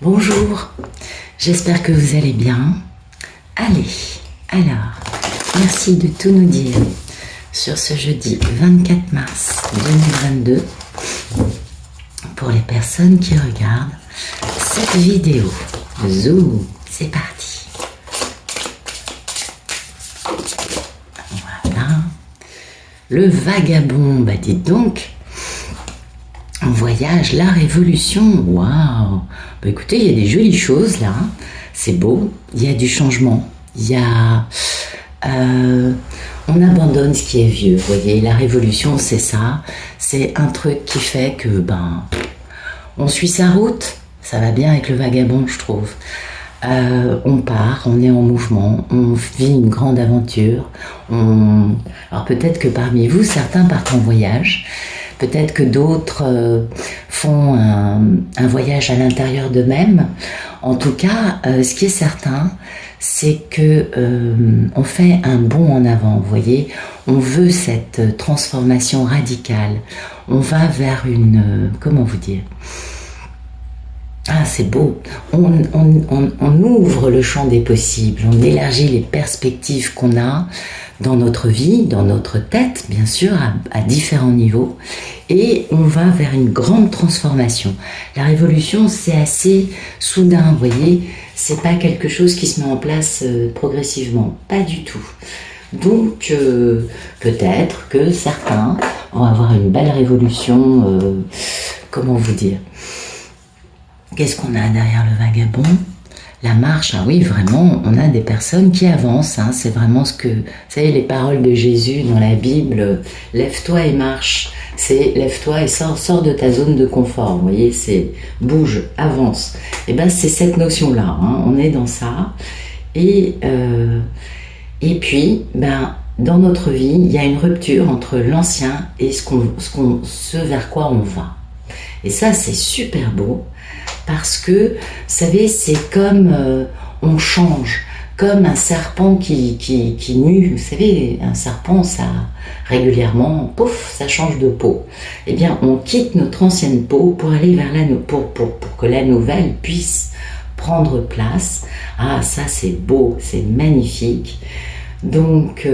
Bonjour, j'espère que vous allez bien. Allez, alors, merci de tout nous dire sur ce jeudi 24 mars 2022 pour les personnes qui regardent cette vidéo. Zoom, c'est parti. Voilà. Le vagabond, bah dites donc, en voyage, la révolution, waouh! Bah écoutez, il y a des jolies choses là, hein. C'est beau, il y a du changement, il y a... on abandonne ce qui est vieux, vous voyez, la révolution c'est ça, c'est un truc qui fait que, ben, on suit sa route, ça va bien avec le vagabond je trouve. On part, on est en mouvement, on vit une grande aventure, alors peut-être que parmi vous, certains partent en voyage, peut-être que d'autres font un voyage à l'intérieur d'eux-mêmes. En tout cas, ce qui est certain, c'est que on fait un bond en avant, vous voyez. On veut cette transformation radicale. On va vers une... comment vous dire ? Ah, c'est beau. On ouvre le champ des possibles, on élargit les perspectives qu'on a dans notre vie, dans notre tête, bien sûr, à différents niveaux, et on va vers une grande transformation. La révolution, c'est assez soudain, vous voyez, c'est pas quelque chose qui se met en place progressivement, pas du tout. Donc, peut-être que certains vont avoir une belle révolution, comment vous dire ? Qu'est-ce qu'on a derrière le vagabond ? La marche, ah oui, vraiment, on a des personnes qui avancent, hein, c'est vraiment ce que... Vous savez, les paroles de Jésus dans la Bible, « Lève-toi et marche », c'est « Lève-toi et sors de ta zone de confort », vous voyez, c'est « Bouge, avance ». Et bien, c'est cette notion-là, hein, on est dans ça. Et puis, ben, dans notre vie, il y a une rupture entre l'ancien et ce vers quoi on va. Et ça, c'est super beau. Parce que, vous savez, c'est comme on change, comme un serpent qui mue. Vous savez, un serpent, ça régulièrement, pouf, ça change de peau. Eh bien, on quitte notre ancienne peau pour aller vers pour que la nouvelle puisse prendre place. Ah, ça c'est beau, c'est magnifique. Donc,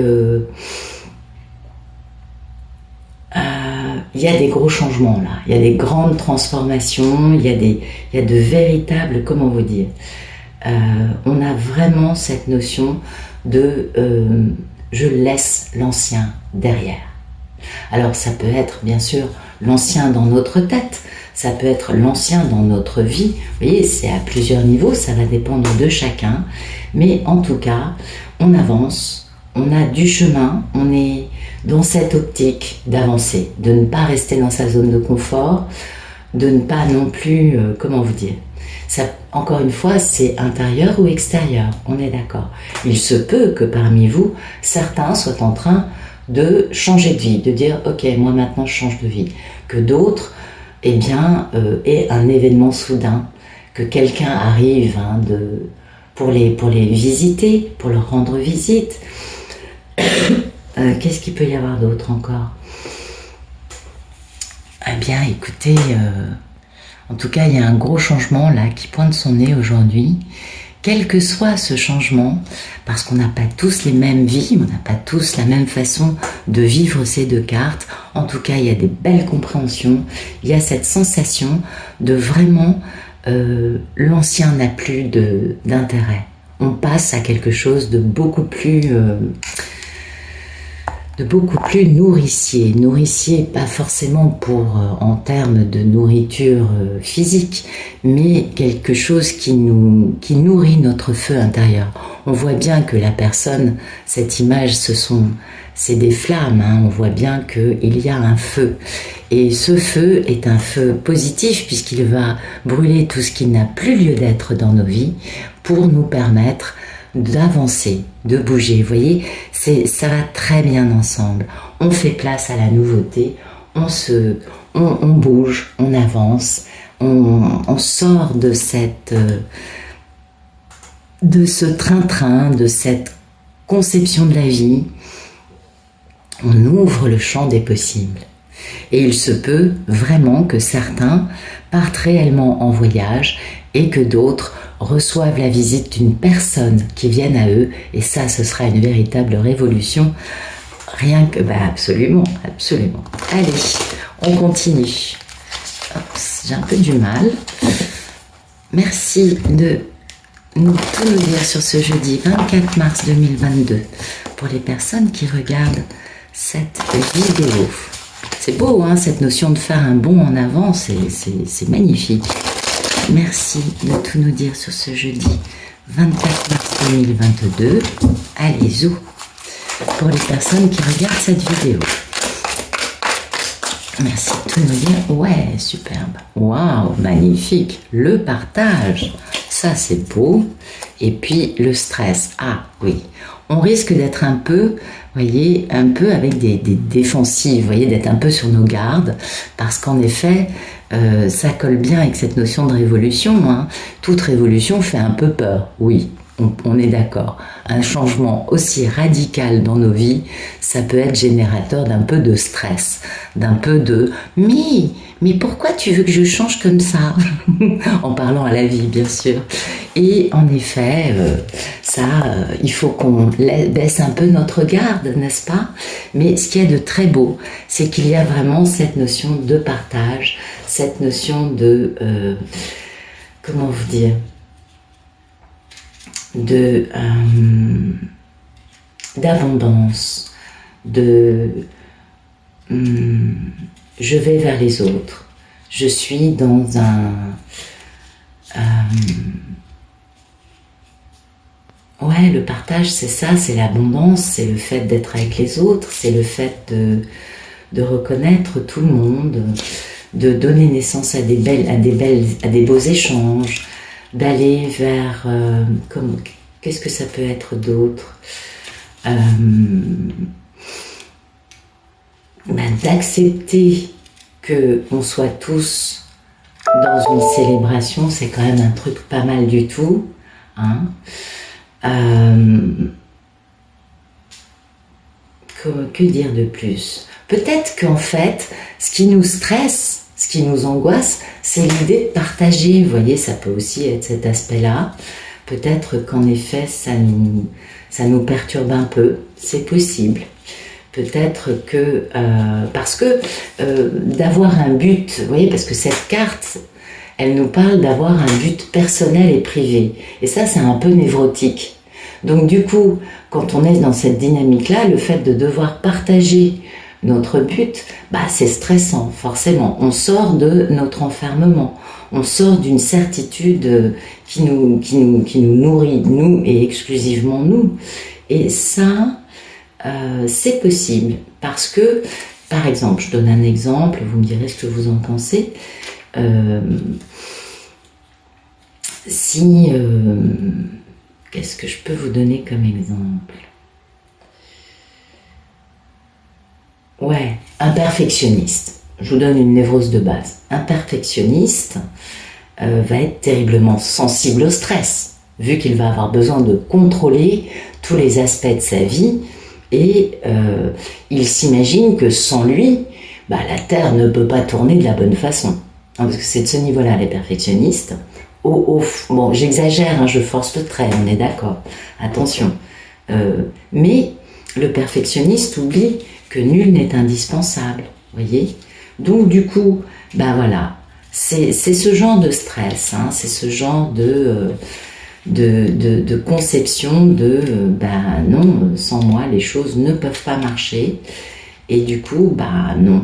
il y a des gros changements là, il y a des grandes transformations, il y a de véritables, comment vous dire, on a vraiment cette notion de je laisse l'ancien derrière. Alors ça peut être bien sûr l'ancien dans notre tête, ça peut être l'ancien dans notre vie, vous voyez, c'est à plusieurs niveaux, ça va dépendre de chacun, mais en tout cas, on avance, on a du chemin, on est dans cette optique d'avancer, de ne pas rester dans sa zone de confort, de ne pas non plus, comment vous dire, ça, encore une fois, c'est intérieur ou extérieur, on est d'accord. Il se peut que parmi vous, certains soient en train de changer de vie, de dire « Ok, moi maintenant je change de vie », que d'autres, eh bien, aient un événement soudain, que quelqu'un arrive hein, pour les visiter, pour leur rendre visite. Qu'est-ce qu'il peut y avoir d'autre encore ? Eh bien, écoutez, en tout cas, il y a un gros changement là qui pointe son nez aujourd'hui. Quel que soit ce changement, parce qu'on n'a pas tous les mêmes vies, on n'a pas tous la même façon de vivre ces deux cartes. En tout cas, il y a des belles compréhensions. Il y a cette sensation de vraiment, l'ancien n'a plus d'intérêt. On passe à quelque chose de beaucoup plus... nourricier, pas forcément pour en termes de nourriture physique, mais quelque chose qui nourrit notre feu intérieur. On voit bien que la personne, cette image, c'est des flammes, hein, on voit bien qu'il y a un feu. Et ce feu est un feu positif puisqu'il va brûler tout ce qui n'a plus lieu d'être dans nos vies pour nous permettre d'avancer, de bouger, vous voyez, ça va très bien ensemble. On fait place à la nouveauté, on bouge, on avance, on sort de ce train-train, de cette conception de la vie, on ouvre le champ des possibles. Et il se peut vraiment que certains partent réellement en voyage et que d'autres reçoivent la visite d'une personne qui vienne à eux, et ça, ce sera une véritable révolution. Rien que... absolument, absolument. Allez, on continue. J'ai un peu du mal. Merci de tout nous dire sur ce jeudi 24 mars 2022 pour les personnes qui regardent cette vidéo. C'est beau, hein, cette notion de faire un bond en avant, c'est magnifique. Merci de tout nous dire sur ce jeudi 24 mars 2022. Allez, zou, pour les personnes qui regardent cette vidéo. Merci de tout nous dire. Ouais, superbe. Waouh, magnifique. Le partage, ça c'est beau. Et puis le stress. Ah oui, on risque d'être un peu, voyez, un peu avec des défensives, voyez, d'être un peu sur nos gardes, parce qu'en effet, ça colle bien avec cette notion de révolution, hein. Toute révolution fait un peu peur, oui. On est d'accord. Un changement aussi radical dans nos vies, ça peut être générateur d'un peu de stress, d'un peu de « mais pourquoi tu veux que je change comme ça ?» en parlant à la vie, bien sûr. Et en effet, il faut qu'on baisse un peu notre garde, n'est-ce pas? Mais ce qui est de très beau, c'est qu'il y a vraiment cette notion de partage, cette notion de... comment vous dire ? D'abondance, je vais vers les autres, je suis dans ouais, le partage, c'est ça, c'est l'abondance, c'est le fait d'être avec les autres, c'est le fait de reconnaître tout le monde, de donner naissance à des beaux échanges, d'aller vers... qu'est-ce que ça peut être d'autre, d'accepter qu'on soit tous dans une célébration, c'est quand même un truc pas mal du tout, hein. Que dire de plus? Peut-être qu'en fait, ce qui nous stresse, ce qui nous angoisse, c'est l'idée de partager. Vous voyez, ça peut aussi être cet aspect-là. Peut-être qu'en effet, ça nous perturbe un peu. C'est possible. Peut-être que... parce que d'avoir un but, vous voyez, parce que cette carte, elle nous parle d'avoir un but personnel et privé. Et ça, c'est un peu névrotique. Donc du coup, quand on est dans cette dynamique-là, le fait de devoir partager notre but, c'est stressant, forcément. On sort de notre enfermement, on sort d'une certitude qui nous nourrit, nous et exclusivement nous. Et ça, c'est possible, parce que, par exemple, je donne un exemple, vous me direz ce que vous en pensez, qu'est-ce que je peux vous donner comme exemple? Ouais, un perfectionniste. Je vous donne une névrose de base. Un perfectionniste va être terriblement sensible au stress, vu qu'il va avoir besoin de contrôler tous les aspects de sa vie, et il s'imagine que sans lui, la Terre ne peut pas tourner de la bonne façon. Parce que c'est de ce niveau-là, les perfectionnistes. Bon, j'exagère, hein, je force le trait, on est d'accord, attention. Mais le perfectionniste oublie que nul n'est indispensable, voyez. Donc du coup, voilà, c'est ce genre de stress, hein, c'est ce genre de conception non, sans moi les choses ne peuvent pas marcher, et du coup, non.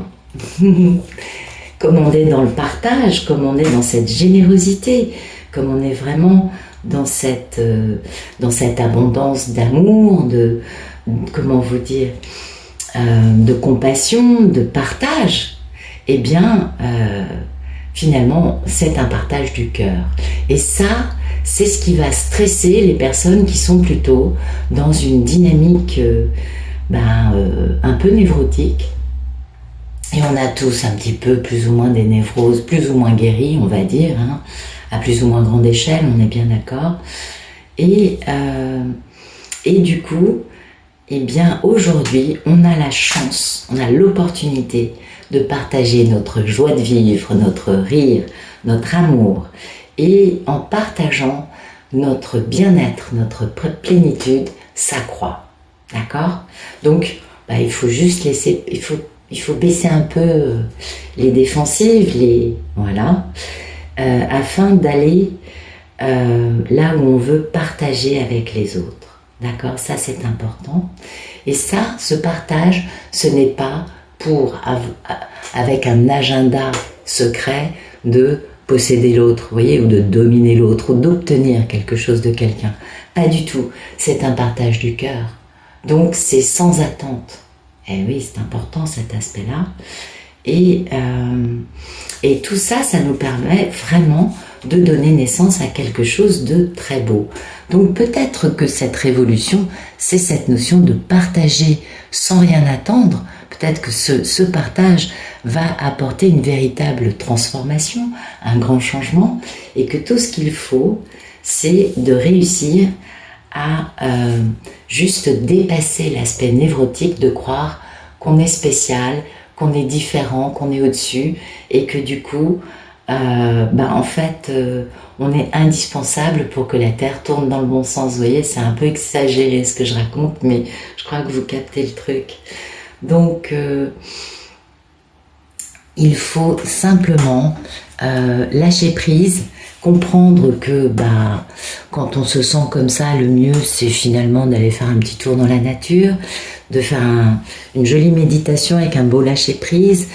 Comme on est dans le partage, comme on est dans cette générosité, comme on est vraiment dans cette abondance d'amour, comment vous dire, de compassion, de partage, eh bien, finalement, c'est un partage du cœur. Et ça, c'est ce qui va stresser les personnes qui sont plutôt dans une dynamique un peu névrotique. Et on a tous un petit peu plus ou moins des névroses, plus ou moins guéries, on va dire, hein, à plus ou moins grande échelle, on est bien d'accord. Et du coup, eh bien, aujourd'hui, on a la chance, on a l'opportunité de partager notre joie de vivre, notre rire, notre amour, et en partageant notre bien-être, notre plénitude s'accroît. D'accord? Donc, il faut juste laisser, il faut baisser un peu les défensives, voilà, afin d'aller là où on veut partager avec les autres. D'accord? Ça, c'est important. Et ça, ce partage, ce n'est pas pour, avec un agenda secret de posséder l'autre, vous voyez, ou de dominer l'autre, ou d'obtenir quelque chose de quelqu'un. Pas du tout. C'est un partage du cœur. Donc, c'est sans attente. Et oui, c'est important cet aspect-là. Et tout ça, ça nous permet vraiment de donner naissance à quelque chose de très beau. Donc peut-être que cette révolution, c'est cette notion de partager sans rien attendre. Peut-être que ce partage va apporter une véritable transformation, un grand changement, et que tout ce qu'il faut, c'est de réussir à juste dépasser l'aspect névrotique de croire qu'on est spécial, qu'on est différent, qu'on est au-dessus, et que du coup, en fait, on est indispensable pour que la Terre tourne dans le bon sens. Vous voyez, c'est un peu exagéré ce que je raconte, mais je crois que vous captez le truc. Donc, il faut simplement lâcher prise, comprendre que quand on se sent comme ça, le mieux c'est finalement d'aller faire un petit tour dans la nature, de faire une jolie méditation avec un beau lâcher prise,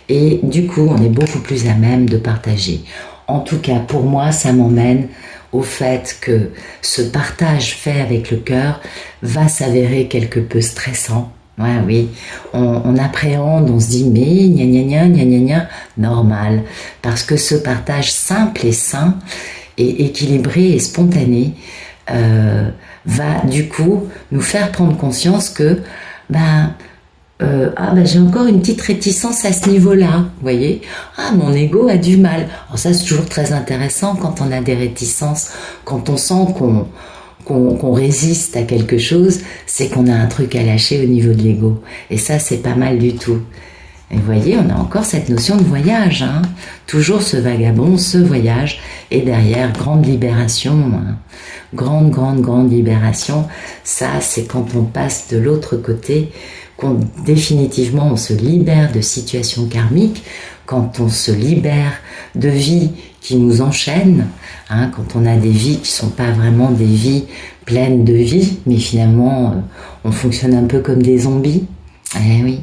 et du coup on est beaucoup plus à même de partager. En tout cas pour moi ça m'emmène au fait que ce partage fait avec le cœur va s'avérer quelque peu stressant. Ouais, oui, on appréhende, on se dit mais gna gna gna gna gna gna, normal, parce que ce partage simple et sain et équilibré et spontané va du coup nous faire prendre conscience que j'ai encore une petite réticence à ce niveau-là, vous voyez, mon ego a du mal. Alors ça c'est toujours très intéressant quand on a des réticences, quand on sent qu'on résiste à quelque chose, c'est qu'on a un truc à lâcher au niveau de l'ego. Et ça, c'est pas mal du tout. Et vous voyez, on a encore cette notion de voyage, hein. Toujours ce vagabond, ce voyage, et derrière, grande libération, hein. Grande libération. Ça, c'est quand on passe de l'autre côté, définitivement on se libère de situations karmiques, quand on se libère de vies qui nous enchaînent, hein, quand on a des vies qui ne sont pas vraiment des vies pleines de vie, mais finalement on fonctionne un peu comme des zombies. Eh oui.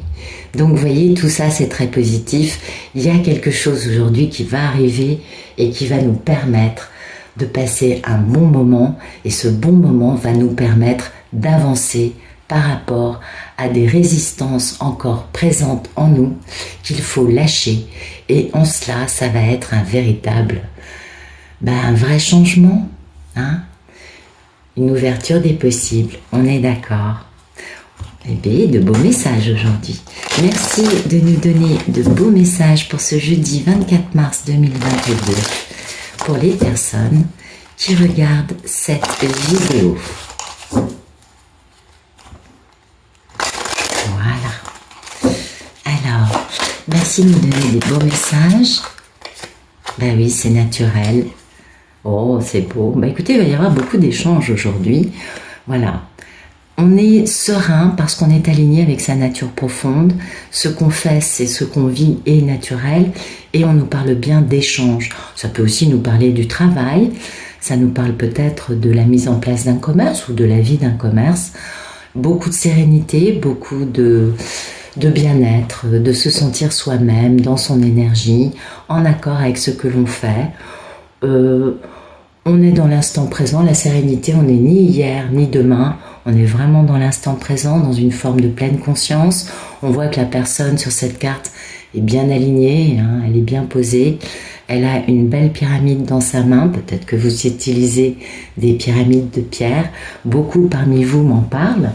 Donc vous voyez, tout ça c'est très positif. Il y a quelque chose aujourd'hui qui va arriver et qui va nous permettre de passer un bon moment, et ce bon moment va nous permettre d'avancer par rapport à des résistances encore présentes en nous qu'il faut lâcher, et en cela ça va être un véritable un vrai changement, hein, une ouverture des possibles, on est d'accord. Eh bien, de beaux messages aujourd'hui. Merci de nous donner de beaux messages pour ce jeudi 24 mars 2022 pour les personnes qui regardent cette vidéo. Merci de nous donner des beaux messages. Oui, c'est naturel. Oh, c'est beau. Écoutez, il va y avoir beaucoup d'échanges aujourd'hui. Voilà. On est serein parce qu'on est aligné avec sa nature profonde. Ce qu'on fait, c'est ce qu'on vit est naturel. Et on nous parle bien d'échanges. Ça peut aussi nous parler du travail. Ça nous parle peut-être de la mise en place d'un commerce ou de la vie d'un commerce. Beaucoup de sérénité, beaucoup de bien-être, de se sentir soi-même dans son énergie, en accord avec ce que l'on fait. On est dans l'instant présent, la sérénité, on n'est ni hier ni demain, on est vraiment dans l'instant présent, dans une forme de pleine conscience. On voit que la personne sur cette carte est bien alignée, hein, elle est bien posée, elle a une belle pyramide dans sa main, peut-être que vous utilisez des pyramides de pierre, beaucoup parmi vous m'en parlent.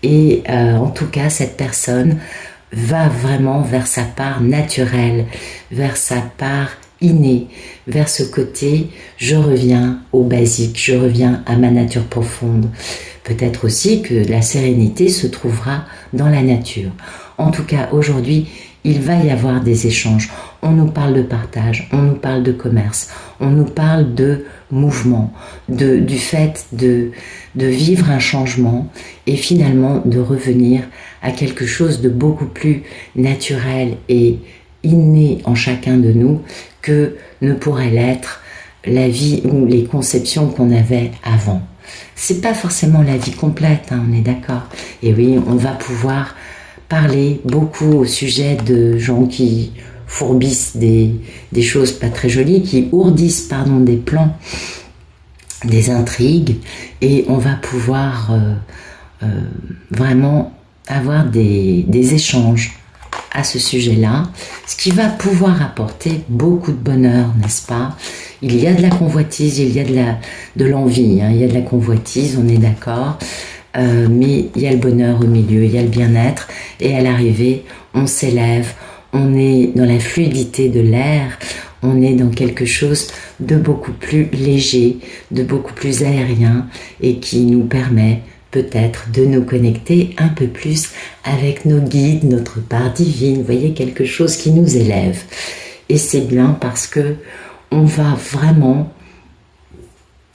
Et en tout cas, cette personne va vraiment vers sa part naturelle, vers sa part innée, vers ce côté « je reviens au basique, je reviens à ma nature profonde ». Peut-être aussi que la sérénité se trouvera dans la nature. En tout cas, aujourd'hui, il va y avoir des échanges. On nous parle de partage, on nous parle de commerce, on nous parle de mouvement, du fait de vivre un changement et finalement de revenir à quelque chose de beaucoup plus naturel et inné en chacun de nous que ne pourrait l'être la vie ou les conceptions qu'on avait avant. C'est pas forcément la vie complète, hein, on est d'accord. Et oui, on va pouvoir parler beaucoup au sujet de gens qui fourbissent des choses pas très jolies, qui ourdissent, pardon, des plans, des intrigues, et on va pouvoir vraiment avoir des échanges à ce sujet-là, ce qui va pouvoir apporter beaucoup de bonheur, n'est-ce pas? Il y a de la convoitise, il y a de l'envie, hein, il y a de la convoitise, on est d'accord, mais il y a le bonheur au milieu, il y a le bien-être, et à l'arrivée, on s'élève, on est dans la fluidité de l'air, on est dans quelque chose de beaucoup plus léger, de beaucoup plus aérien, et qui nous permet peut-être de nous connecter un peu plus avec nos guides, notre part divine, vous voyez, quelque chose qui nous élève. Et c'est bien parce que on va vraiment...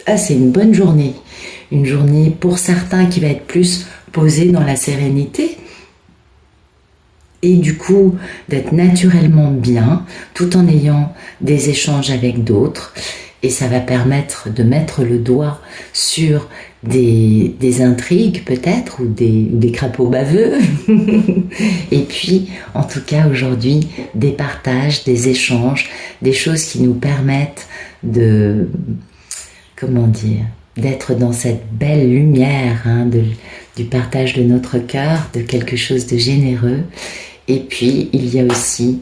Ah, c'est une bonne journée. Une journée pour certains qui va être plus posée dans la sérénité, et du coup d'être naturellement bien, tout en ayant des échanges avec d'autres. Et ça va permettre de mettre le doigt sur des intrigues peut-être, ou des crapauds baveux. Et puis, en tout cas aujourd'hui, des partages, des échanges, des choses qui nous permettent de, comment dire, d'être dans cette belle lumière, hein, du partage de notre cœur, de quelque chose de généreux. Et puis, il y a aussi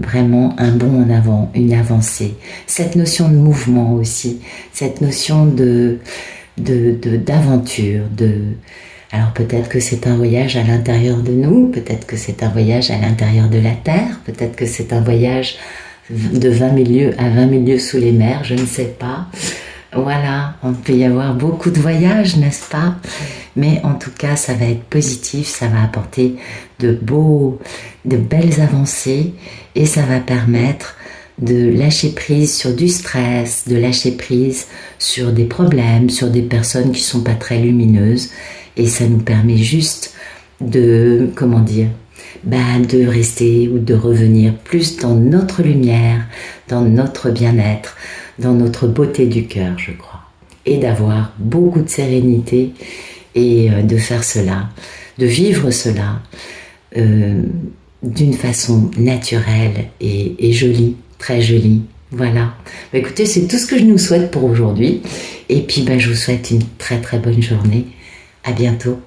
vraiment un bond en avant, une avancée. Cette notion de mouvement aussi, cette notion d'aventure, alors peut-être que c'est un voyage à l'intérieur de nous, peut-être que c'est un voyage à l'intérieur de la Terre, peut-être que c'est un voyage de 20 000 lieues à 20 000 lieues sous les mers, je ne sais pas. Voilà, on peut y avoir beaucoup de voyages, n'est-ce pas? Mais en tout cas, ça va être positif, ça va apporter de belles avancées, et ça va permettre de lâcher prise sur du stress, de lâcher prise sur des problèmes, sur des personnes qui sont pas très lumineuses, et ça nous permet juste de, comment dire, de rester ou de revenir plus dans notre lumière, dans notre bien-être, dans notre beauté du cœur, je crois, et d'avoir beaucoup de sérénité, et de faire cela, de vivre cela d'une façon naturelle et jolie, très jolie. Voilà. Écoutez, c'est tout ce que je nous souhaite pour aujourd'hui, et puis je vous souhaite une très très bonne journée. À bientôt.